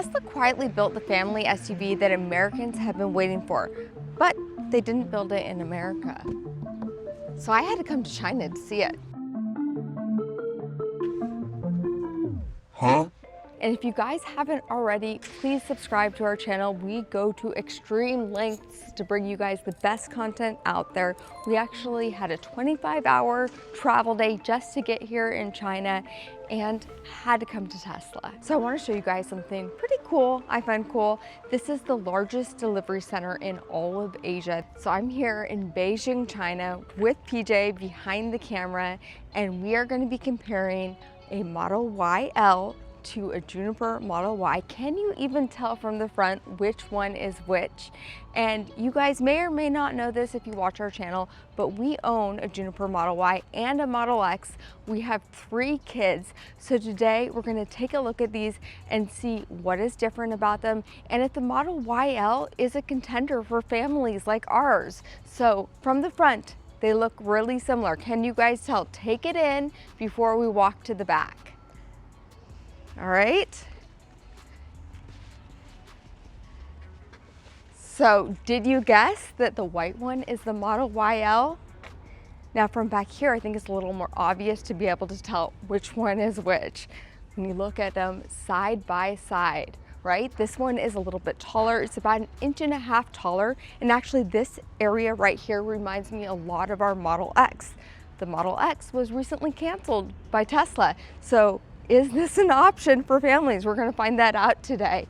Tesla quietly built the family SUV that Americans have been waiting for, but they didn't build it in America. So I had to come to China to see it. Huh? And if you guys haven't already, please subscribe to our channel. We go to extreme lengths to bring you guys the best content out there. We actually had a 25-hour travel day just to get here in China and had to come to Tesla. So I want to show you guys something pretty cool, I find cool. This is the largest delivery center in all of Asia. So I'm here in Beijing, China with PJ behind the camera, and we are going to be comparing a Model YL to a Juniper Model Y. Can you even tell from the front which one is which? And you guys may or may not know this if you watch our channel, but we own a Juniper Model Y and a Model X. We have 3 kids. So today we're gonna take a look at these and see what is different about them and if the Model YL is a contender for families like ours. So from the front, they look really similar. Can you guys tell? Take it in before we walk to the back. All right. So did you guess that the white one is the Model YL? Now from back here, I think it's a little more obvious to be able to tell which one is which. When you look at them side by side, right? This one is a little bit taller. It's about 1.5 inches taller. And actually this area right here reminds me a lot of our Model X. The Model X was recently canceled by Tesla. So is this an option for families? We're gonna find that out today.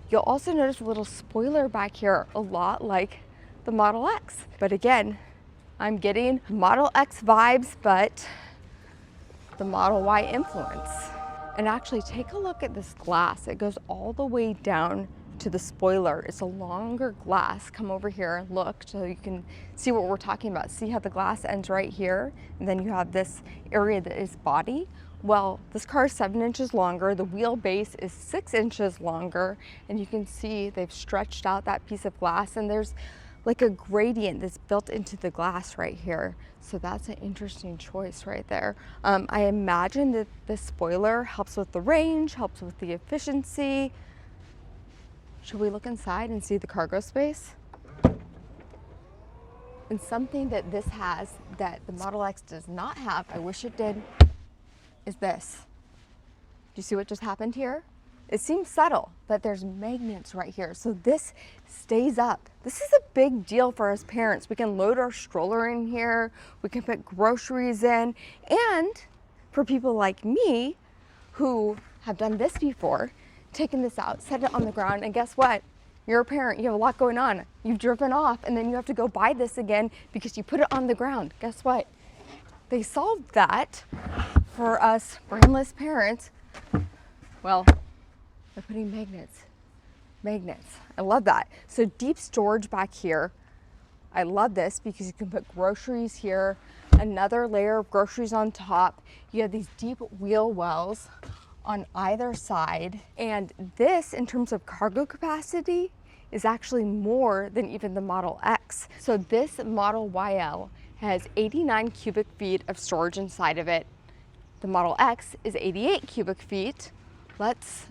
You'll also notice a little spoiler back here, a lot like the Model X. But again, I'm getting Model X vibes, but the Model Y influence. And actually take a look at this glass. It goes all the way down to the spoiler. It's a longer glass. Come over here and look so you can see what we're talking about. See how the glass ends right here? And then you have this area that is body. Well, this car is 7 inches longer. The wheelbase is 6 inches longer. And you can see they've stretched out that piece of glass, and there's like a gradient that's built into the glass right here. So that's an interesting choice right there. I imagine that the spoiler helps with the range, helps with the efficiency. Should we look inside and see the cargo space? And something that this has that the Model X does not have, I wish it did, is this. Do you see what just happened here? It seems subtle, but there's magnets right here. So this stays up. This is a big deal for us parents. We can load our stroller in here. We can put groceries in. And for people like me who have done this before, taken this out, set it on the ground, and guess what? You're a parent, you have a lot going on. You've driven off and then you have to go buy this again because you put it on the ground. Guess what? They solved that for us brainless parents. Well, by putting magnets. I love that. So deep storage back here. I love this because you can put groceries here, another layer of groceries on top. You have these deep wheel wells on either side. And this, in terms of cargo capacity, is actually more than even the Model X. So this Model YL has 89 cubic feet of storage inside of it. The Model X is 88 cubic feet. Let's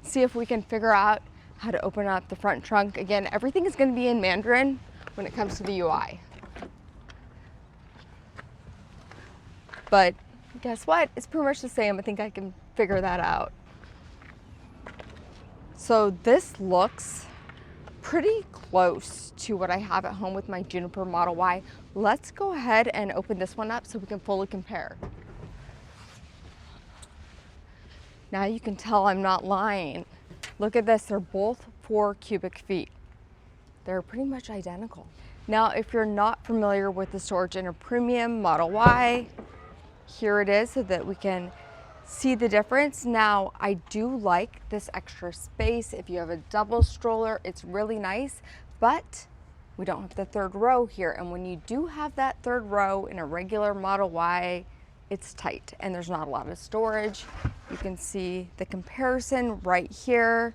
see if we can figure out how to open up the front trunk. Again, everything is going to be in Mandarin when it comes to the UI. But guess what? It's pretty much the same. I think I can figure that out. So this looks pretty close to what I have at home with my Juniper Model Y. Let's go ahead and open this one up so we can fully compare. Now you can tell I'm not lying. Look at this, they're both 4 cubic feet. They're pretty much identical. Now, if you're not familiar with the storage in a premium Model Y, here it is so that we can see the difference. Now, I do like this extra space. If you have a double stroller, it's really nice, but we don't have the 3rd row here. And when you do have that 3rd row in a regular Model Y, it's tight and there's not a lot of storage. You can see the comparison right here.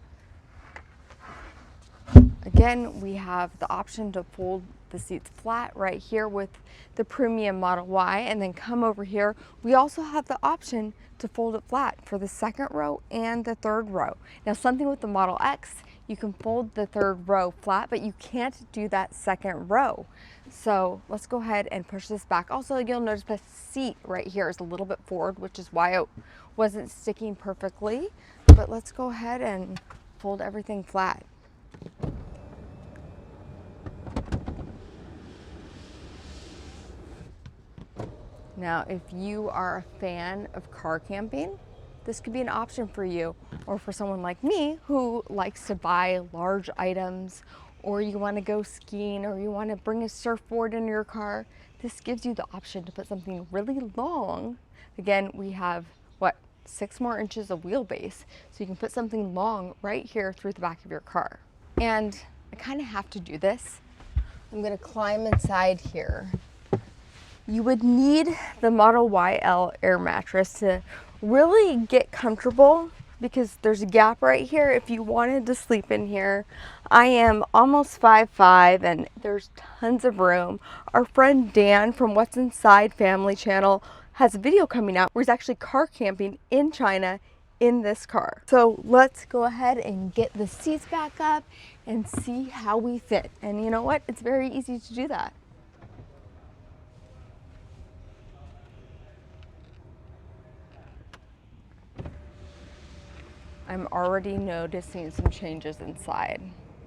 Again, we have the option to fold the seats flat right here with the premium Model Y, and then come over here. We also have the option to fold it flat for the second row and the third row. Now, something with the Model X, you can fold the third row flat, but you can't do that second row. So let's go ahead and push this back. Also, you'll notice the seat right here is a little bit forward, which is why it wasn't sticking perfectly. But let's go ahead and fold everything flat. Now, if you are a fan of car camping, this could be an option for you, or for someone like me who likes to buy large items, or you want to go skiing, or you want to bring a surfboard in your car. This gives you the option to put something really long. Again, we have, 6 more inches of wheelbase, so you can put something long right here through the back of your car. And I kind of have to do this. I'm going to climb inside here. You would need the Model YL air mattress to really get comfortable, because there's a gap right here if you wanted to sleep in here. I am almost 5'5", and there's tons of room. Our friend Dan from What's Inside Family Channel has a video coming out where he's actually car camping in China in this car. So let's go ahead and get the seats back up and see how we fit. And you know what? It's very easy to do that. I'm already noticing some changes inside.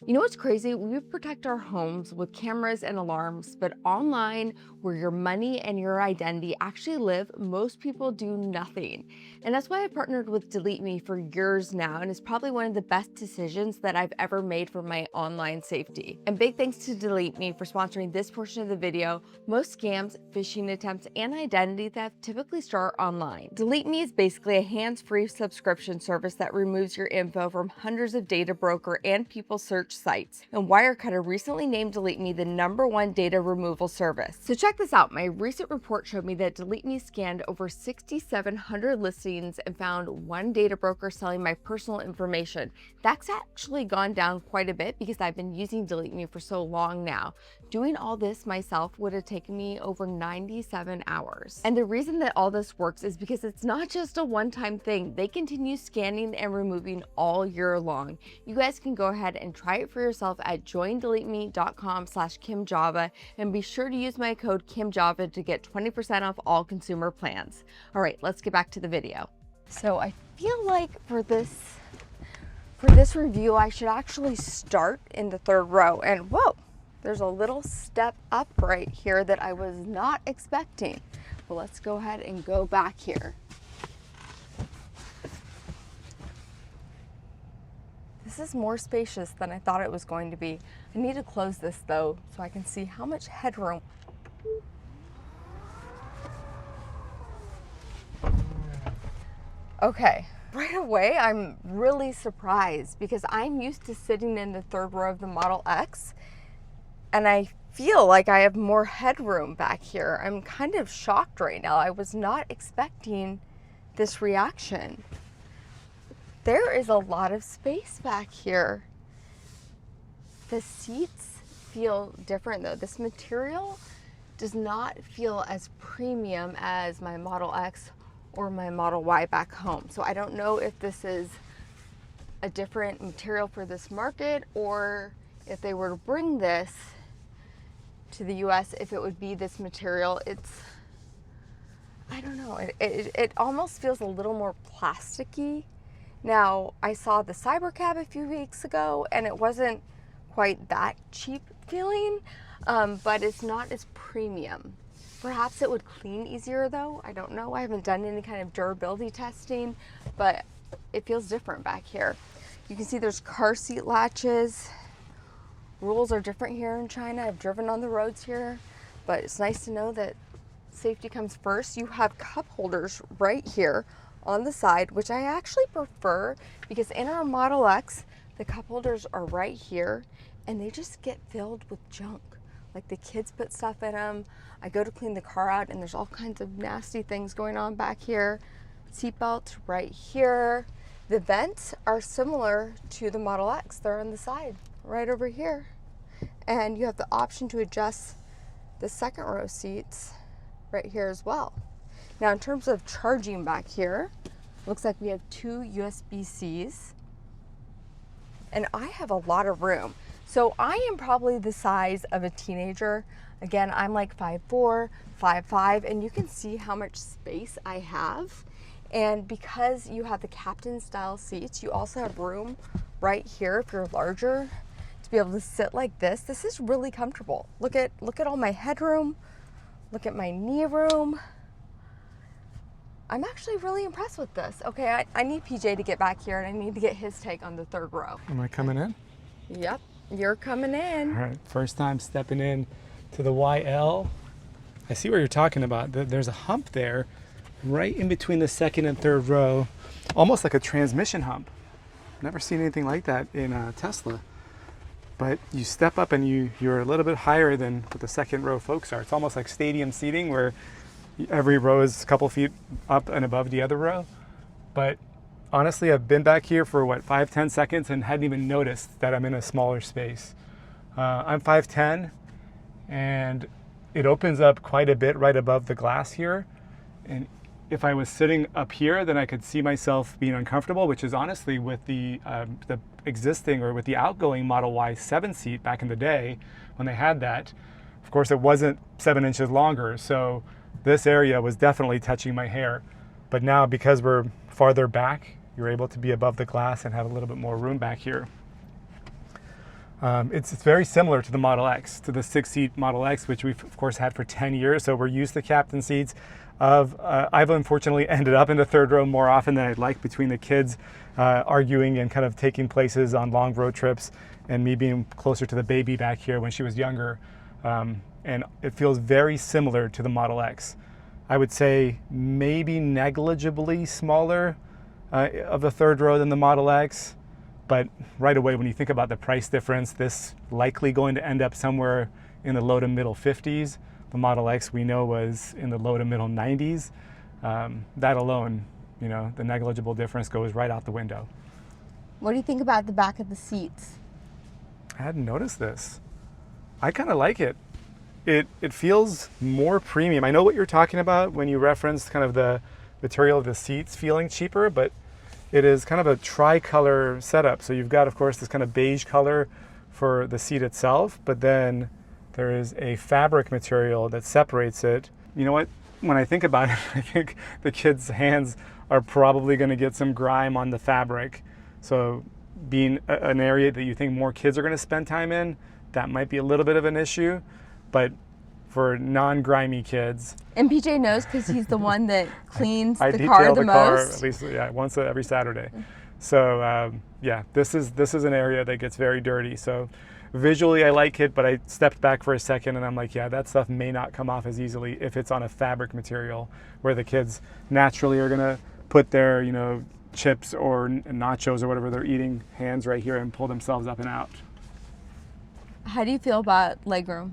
You know what's crazy? We protect our homes with cameras and alarms, but online, where your money and your identity actually live, most people do nothing. And that's why I partnered with Delete Me for years now, and it's probably one of the best decisions that I've ever made for my online safety. And big thanks to Delete Me for sponsoring this portion of the video. Most scams, phishing attempts, and identity theft typically start online. Delete Me is basically a hands-free subscription service that removes your info from hundreds of data broker and people search sites. And Wirecutter recently named Delete Me the #1 data removal service. So check this out. My recent report showed me that Delete Me scanned over 6,700 listings and found one data broker selling my personal information. That's actually gone down quite a bit because I've been using Delete Me for so long now. Doing all this myself would have taken me over 97 hours. And the reason that all this works is because it's not just a one-time thing. They continue scanning and removing all year long. You guys can go ahead and try it for yourself at joindeleteme.com/KimJava, and be sure to use my code KimJava to get 20% off all consumer plans. All right, let's get back to the video. So I feel like for this review, I should actually start in the third row. And whoa, there's a little step up right here that I was not expecting. Well, let's go ahead and go back here. This is more spacious than I thought it was going to be. I need to close this though, so I can see how much headroom. Okay, right away I'm really surprised because I'm used to sitting in the third row of the Model X, and I feel like I have more headroom back here. I'm kind of shocked right now. I was not expecting this reaction. There is a lot of space back here. The seats feel different though. This material does not feel as premium as my Model X or my Model Y back home. So I don't know if this is a different material for this market, or if they were to bring this to the US, if it would be this material. I don't know, it almost feels a little more plasticky. Now, I saw the Cybercab a few weeks ago, and it wasn't quite that cheap feeling, but it's not as premium. Perhaps it would clean easier though, I don't know. I haven't done any kind of durability testing, but it feels different back here. You can see there's car seat latches. Rules are different here in China. I've driven on the roads here, but it's nice to know that safety comes first. You have cup holders right here on the side, which I actually prefer, because in our Model X, the cup holders are right here and they just get filled with junk. Like the kids put stuff in them. I go to clean the car out and there's all kinds of nasty things going on back here. Seatbelts right here. The vents are similar to the Model X. They're on the side right over here. And you have the option to adjust the second row seats right here as well. Now in terms of charging back here, looks like we have 2 USB-Cs. And I have a lot of room. So I am probably the size of a teenager. Again, I'm like 5'4", 5'5", and you can see how much space I have. And because you have the captain style seats, you also have room right here if you're larger to be able to sit like this. This is really comfortable. Look at all my headroom. Look at my knee room. I'm actually really impressed with this. Okay, I need PJ to get back here and I need to get his take on the third row. Am I coming in? Yep, you're coming in. All right, first time stepping in to the YL. I see what you're talking about. There's a hump there right in between the second and third row, almost like a transmission hump. Never seen anything like that in a Tesla. But you step up and you're a little bit higher than what the second row folks are. It's almost like stadium seating where every row is a couple feet up and above the other row. But honestly, I've been back here for 5-10 seconds and hadn't even noticed that I'm in a smaller space. I'm 5'10", and it opens up quite a bit right above the glass here. And if I was sitting up here, then I could see myself being uncomfortable, which is honestly with the existing or with the outgoing Model Y 7 seat back in the day when they had that. Of course, it wasn't 7 inches longer, so this area was definitely touching my hair. But now, because we're farther back, you're able to be above the glass and have a little bit more room back here. It's very similar to the Model X, to the 6-seat Model X, which we've of course had for 10 years. So we're used to captain seats. I've unfortunately ended up in the third row more often than I'd like, between the kids arguing and kind of taking places on long road trips and me being closer to the baby back here when she was younger. And it feels very similar to the Model X. I would say maybe negligibly smaller of the third row than the Model X. But right away, when you think about the price difference, this likely going to end up somewhere in the low to middle 50s. The Model X we know was in the low to middle 90s. That alone, the negligible difference goes right out the window. What do you think about the back of the seats? I hadn't noticed this. I kind of like it. It feels more premium. I know what you're talking about when you referenced kind of the material of the seats feeling cheaper, but it is kind of a tri-color setup. So you've got, of course, this kind of beige color for the seat itself, but then there is a fabric material that separates it. You know what? When I think about it, I think the kids' hands are probably going to get some grime on the fabric. So being an area that you think more kids are going to spend time in, that might be a little bit of an issue. But for non-grimy kids, and PJ knows because he's the one that cleans I the car the car most. At least once every Saturday. So this is an area that gets very dirty. So visually I like it, but I stepped back for a second and I'm like, yeah, that stuff may not come off as easily if it's on a fabric material where the kids naturally are gonna put their chips or nachos or whatever they're eating hands right here and pull themselves up and out. How do you feel about legroom?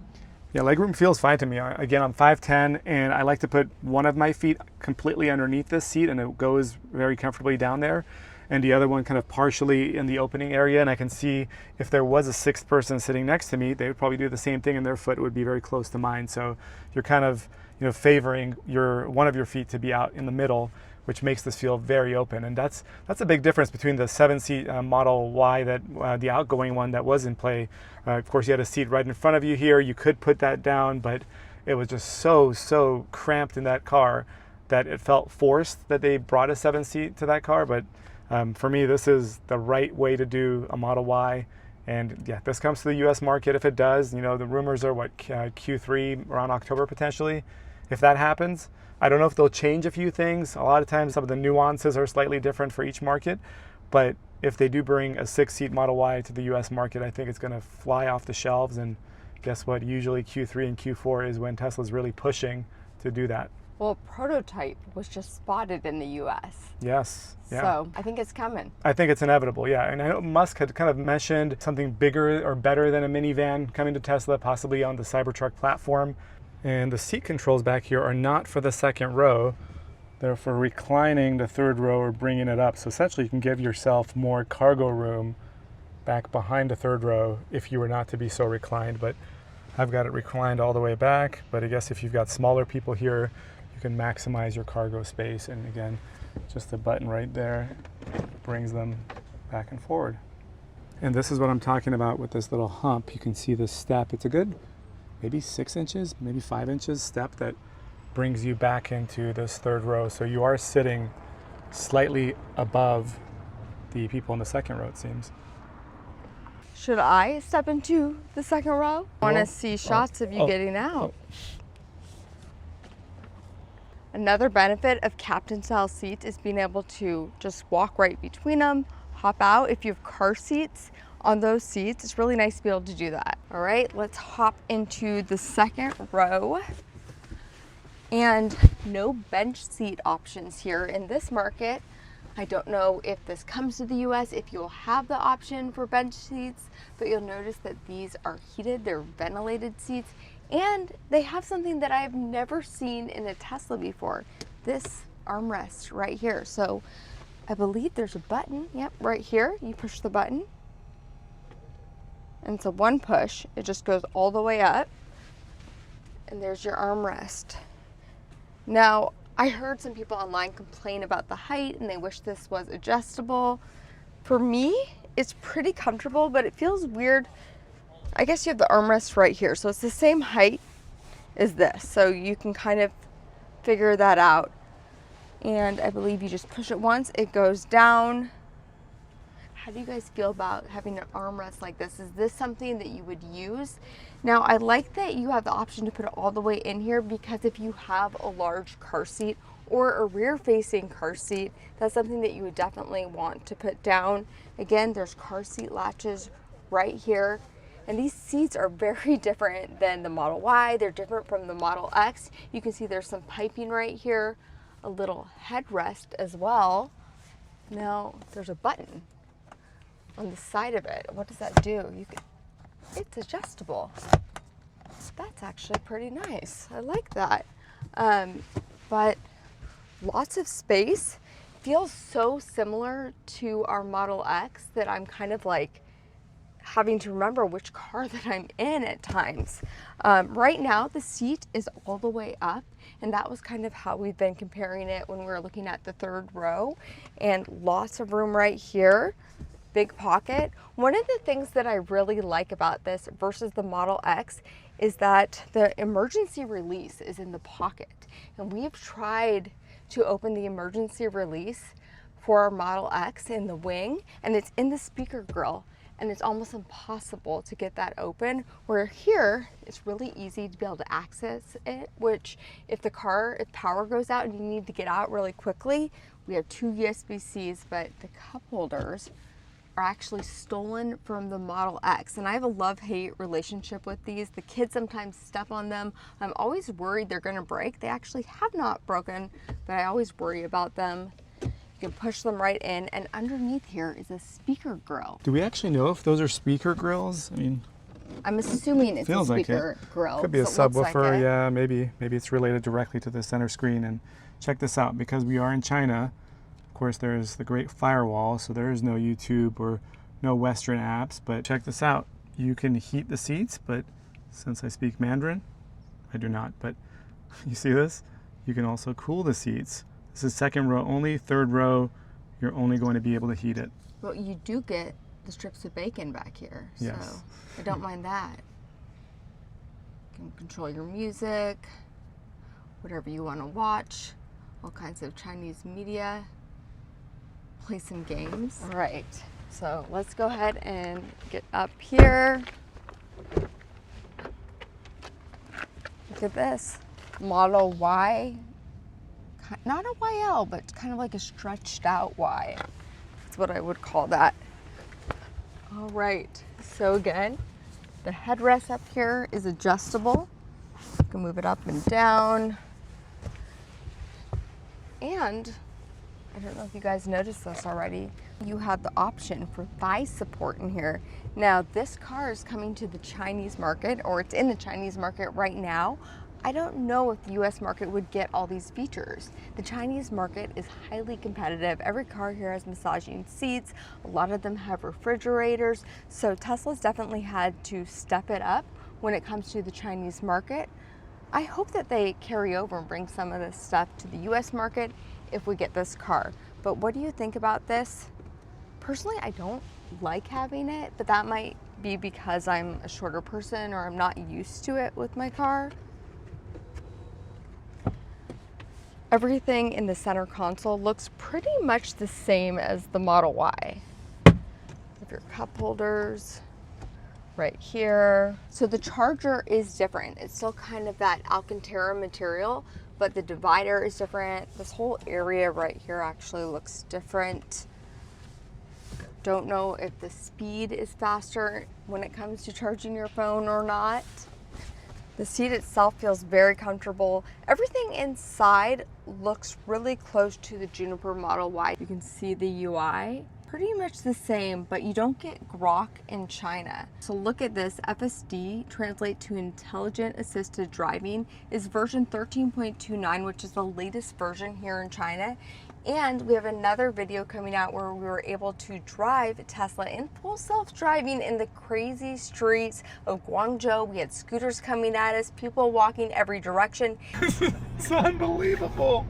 Yeah, legroom feels fine to me. Again, I'm 5'10", and I like to put one of my feet completely underneath this seat, and it goes very comfortably down there, and the other one kind of partially in the opening area. And I can see if there was a sixth person sitting next to me, they would probably do the same thing, and their foot would be very close to mine. So you're kind of favoring one of your feet to be out in the middle, which makes this feel very open. And that's a big difference between the 7-seat Model Y, that the outgoing one that was in play. Of course, you had a seat right in front of you here. You could put that down, but it was just so cramped in that car that it felt forced that they brought a 7-seat to that car. But for me, this is the right way to do a Model Y. And yeah, this comes to the US market if it does. The rumors are Q3 around October potentially. If that happens, I don't know if they'll change a few things. A lot of times some of the nuances are slightly different for each market, but if they do bring a 6-seat Model Y to the US market, I think it's going to fly off the shelves. And guess what? Usually Q3 and Q4 is when Tesla's really pushing to do that. Well, prototype was just spotted in the US. Yes. Yeah. So I think it's coming. I think it's inevitable, yeah. And I know Musk had kind of mentioned something bigger or better than a minivan coming to Tesla, possibly on the Cybertruck platform. And the seat controls back here are not for the second row. They're for reclining the third row or bringing it up. So essentially you can give yourself more cargo room back behind the third row if you were not to be so reclined, but I've got it reclined all the way back. But I guess if you've got smaller people here, you can maximize your cargo space. And again, just the button right there brings them back and forward. And this is what I'm talking about with this little hump. You can see this step. It's a good maybe 6 inches, maybe 5 inches step that brings you back into this third row. So you are sitting slightly above the people in the second row, it seems. Should I step into the second row? I want to see shots of you getting out. Another benefit of captain style seats is being able to just walk right between them, hop out. If you have car seats on those seats, it's really nice to be able to do that. All right, let's hop into the second row. And no bench seat options here in this market. I don't know if this comes to the US, if you'll have the option for bench seats, but you'll notice that these are heated, they're ventilated seats, and they have something that I've never seen in a Tesla before, this armrest right here. So I believe there's a button, yep, right here. You push the button, and it's a one push. It just goes all the way up, and there's your armrest. Now, I heard some people online complain about the height and they wish this was adjustable. For me, it's pretty comfortable, but it feels weird. I guess you have the armrest right here, so it's the same height as this. So you can kind of figure that out. And I believe you just push it once, it goes down. How do you guys feel about having an armrest like this? Is this something that you would use? Now, I like that you have the option to put it all the way in here, because if you have a large car seat or a rear-facing car seat, that's something that you would definitely want to put down. Again, there's car seat latches right here. And these seats are very different than the Model Y. They're different from the Model X. You can see there's some piping right here, a little headrest as well. Now, there's a button on the side of it. What does that do? It's adjustable. That's actually pretty nice. I like that. But lots of space. Feels so similar to our Model X that I'm kind of like having to remember which car that I'm in at times. Right now, the seat is all the way up, and that was kind of how we've been comparing it when we were looking at the third row. And lots of room right here. Big pocket. One of the things that I really like about this versus the Model X is that the emergency release is in the pocket. And we've tried to open the emergency release for our Model X in the wing, and it's in the speaker grill, and it's almost impossible to get that open. Where here, it's really easy to be able to access it, which if power goes out and you need to get out really quickly, we have 2 USB-Cs, but the cup holders are actually stolen from the Model X. And I have a love-hate relationship with these. The kids sometimes step on them. I'm always worried they're gonna break. They actually have not broken, but I always worry about them. You can push them right in, and underneath here is a speaker grill. Do we actually know if those are speaker grills? I mean, I'm assuming it's a speaker grill. Could be a subwoofer, yeah, maybe it's related directly to the center screen. And check this out, because we are in China, of course, there's the Great Firewall, so there is no YouTube or no Western apps. But check this out. You can heat the seats, but since I speak Mandarin, I do not. But you see this? You can also cool the seats. This is second row only. Third row, you're only going to be able to heat it. Well, you do get the strips of bacon back here, yes. So I don't mind that. You can control your music, whatever you want to watch, all kinds of Chinese media. Play some games. All right, so let's go ahead and get up here. Look at this, Model Y. Not a YL, but kind of like a stretched out Y. That's what I would call that. All right, so again, the headrest up here is adjustable. You can move it up and down. And I don't know if you guys noticed this already. You have the option for thigh support in here. Now, this car is coming to the Chinese market, or it's in the Chinese market right now. I don't know if the US market would get all these features. The Chinese market is highly competitive. Every car here has massaging seats. A lot of them have refrigerators. So Tesla's definitely had to step it up when it comes to the Chinese market. I hope that they carry over and bring some of this stuff to the US market if we get this car. But what do you think about this? Personally, I don't like having it, but that might be because I'm a shorter person or I'm not used to it with my car. Everything in the center console looks pretty much the same as the Model Y. Have your cup holders right here. So the charger is different. It's still kind of that Alcantara material, but the divider is different. This whole area right here actually looks different. Don't know if the speed is faster when it comes to charging your phone or not. The seat itself feels very comfortable. Everything inside looks really close to the Juniper Model Y. You can see the UI. Pretty much the same, but you don't get Grok in China. So look at this, FSD, translate to Intelligent Assisted Driving, is version 13.29, which is the latest version here in China. And we have another video coming out where we were able to drive Tesla in full self-driving in the crazy streets of Guangzhou. We had scooters coming at us, people walking every direction. It's unbelievable.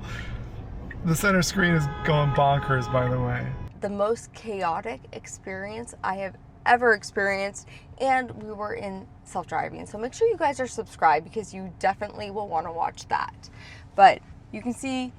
The center screen is going bonkers, by the way. The most chaotic experience I have ever experienced, and we were in self-driving. So make sure you guys are subscribed because you definitely will want to watch that. But you can see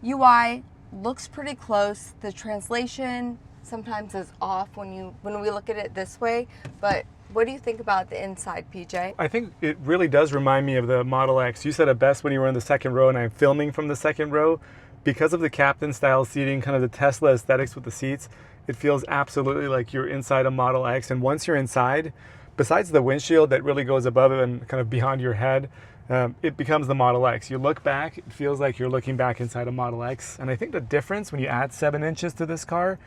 UI looks pretty close. The translation sometimes is off when we look at it this way, but what do you think about the inside, PJ? I think it really does remind me of the Model X. You said it best when you were in the second row and I'm filming from the second row. Because of the captain style seating, kind of the Tesla aesthetics with the seats, it feels absolutely like you're inside a Model X. And once you're inside, besides the windshield that really goes above it and kind of behind your head, it becomes the Model X. You look back, it feels like you're looking back inside a Model X. And I think the difference when you add 7 inches to this car,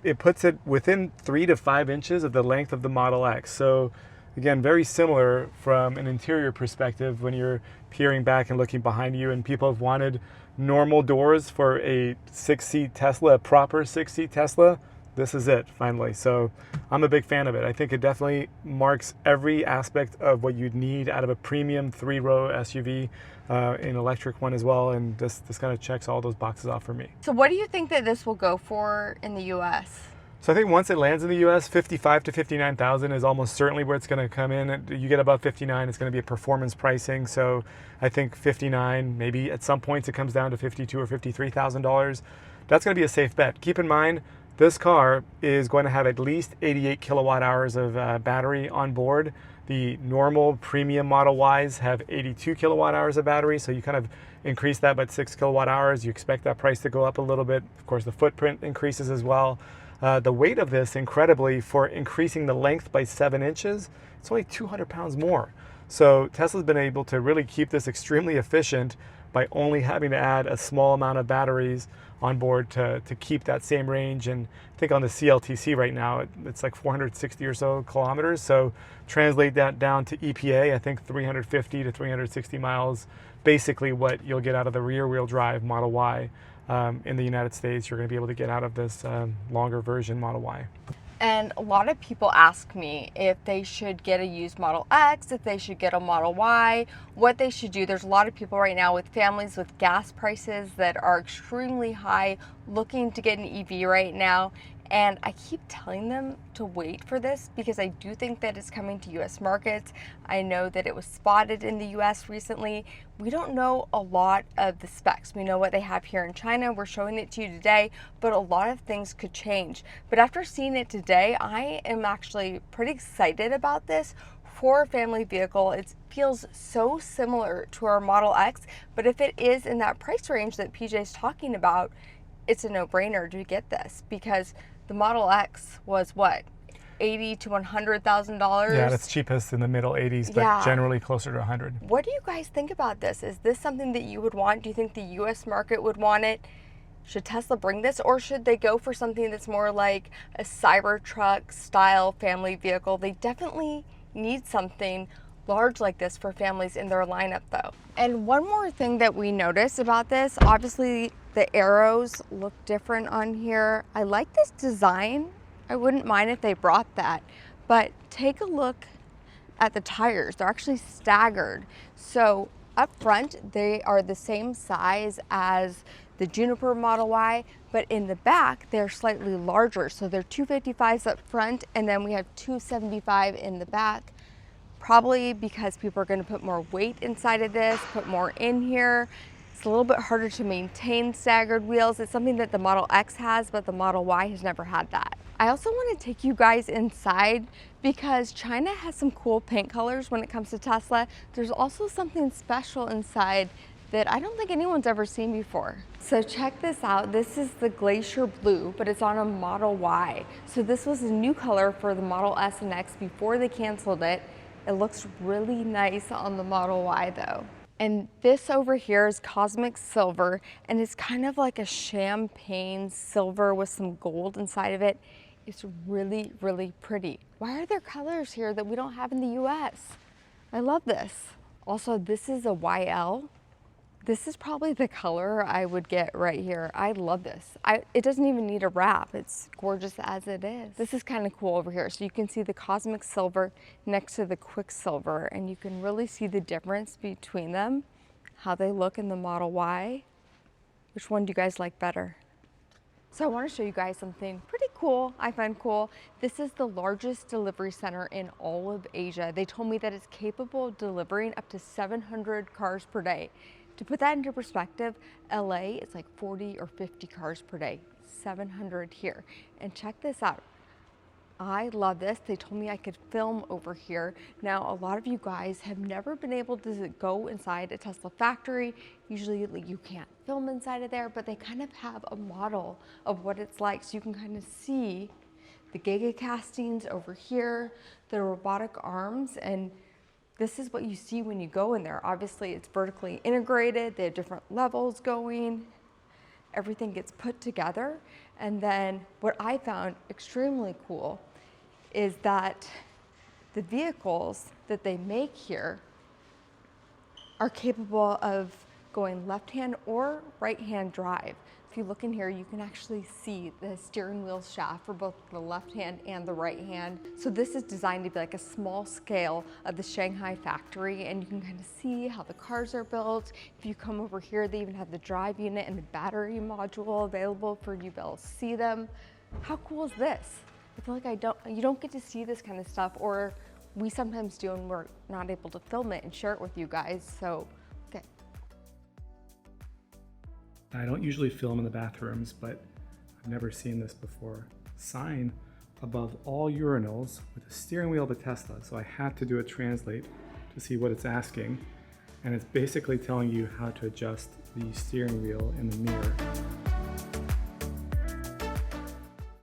it puts it within 3 to 5 inches of the length of the Model X. So again, very similar from an interior perspective when you're peering back and looking behind you, and people have wanted normal doors for a 6-seat Tesla, a proper 6-seat Tesla. This is it, finally. So I'm a big fan of it. I think it definitely marks every aspect of what you'd need out of a premium 3-row SUV, an electric one as well, and this kind of checks all those boxes off for me. So what do you think that this will go for in the US? So I think once it lands in the US, 55 to 59,000 is almost certainly where it's going to come in. You get above 59, it's going to be a performance pricing. So I think 59, maybe at some points it comes down to 52 or $53,000. That's going to be a safe bet. Keep in mind, this car is going to have at least 88 kilowatt hours of battery on board. The normal premium Model Ys have 82 kilowatt hours of battery, so you kind of increase that by 6 kilowatt hours. You expect that price to go up a little bit. Of course, the footprint increases as well. The weight of this, incredibly, for increasing the length by 7 inches, it's only 200 pounds more. So Tesla's been able to really keep this extremely efficient by only having to add a small amount of batteries on board to keep that same range. And I think on the CLTC right now, it's like 460 or so kilometers. So translate that down to EPA, I think 350 to 360 miles, basically what you'll get out of the rear wheel drive Model Y. In the United States, you're going to be able to get out of this longer version Model Y. And a lot of people ask me if they should get a used Model X, if they should get a Model Y, what they should do. There's a lot of people right now with families with gas prices that are extremely high looking to get an EV right now. And I keep telling them to wait for this because I do think that it's coming to US markets. I know that it was spotted in the US recently. We don't know a lot of the specs. We know what they have here in China. We're showing it to you today, but a lot of things could change. But after seeing it today, I am actually pretty excited about this. For a family vehicle, it feels so similar to our Model X, but if it is in that price range that PJ is talking about, it's a no-brainer to get this because the Model X was what, $80,000 to $100,000? Yeah, it's cheapest in the middle 80s, but generally closer to 100. What do you guys think about this? Is this something that you would want? Do you think the US market would want it? Should Tesla bring this, or should they go for something that's more like a Cybertruck style family vehicle? They definitely need something large like this for families in their lineup though. And one more thing that we noticed about this, obviously the arrows look different on here. I like this design. I wouldn't mind if they brought that, but take a look at the tires. They're actually staggered. So up front, they are the same size as the Juniper Model Y, but in the back, they're slightly larger. So they're 255s up front, and then we have 275 in the back, probably because people are gonna put more weight inside of this, put more in here. It's a little bit harder to maintain staggered wheels. It's something that the Model X has, but the Model Y has never had that. I also want to take you guys inside because China has some cool paint colors when it comes to Tesla. There's also something special inside that I don't think anyone's ever seen before. So check this out. This is the Glacier Blue, but it's on a Model Y. So this was a new color for the Model S and X before they canceled it. It looks really nice on the Model Y though. And this over here is Cosmic Silver, and it's kind of like a champagne silver with some gold inside of it. It's really, really pretty. Why are there colors here that we don't have in the US? I love this. Also, this is a YL. This is probably the color I would get right here. I love this. It doesn't even need a wrap. It's gorgeous as it is. This is kind of cool over here. So you can see the Cosmic Silver next to the Quicksilver, and you can really see the difference between them, how they look in the Model Y. Which one do you guys like better? So I want to show you guys something pretty cool, I find cool. This is the largest delivery center in all of Asia. They told me that it's capable of delivering up to 700 cars per day. To put that into perspective, LA is like 40 or 50 cars per day, 700 here. And check this out. I love this. They told me I could film over here. Now, a lot of you guys have never been able to go inside a Tesla factory. Usually you can't film inside of there, but they kind of have a model of what it's like. So you can kind of see the giga castings over here, the robotic arms, and this is what you see when you go in there. Obviously, it's vertically integrated. They have different levels going. Everything gets put together. And then what I found extremely cool is that the vehicles that they make here are capable of going left-hand or right-hand drive. If you look in here, you can actually see the steering wheel shaft for both the left hand and the right hand. So this is designed to be like a small scale of the Shanghai factory, and you can kind of see how the cars are built. If you come over here, they even have the drive unit and the battery module available for you to be able to see them. How cool is this? I feel like you don't get to see this kind of stuff, or we sometimes do and we're not able to film it and share it with you guys. So, okay. I don't usually film in the bathrooms, but I've never seen this before. Sign above all urinals with a steering wheel of a Tesla. So I had to do a translate to see what it's asking. And it's basically telling you how to adjust the steering wheel in the mirror.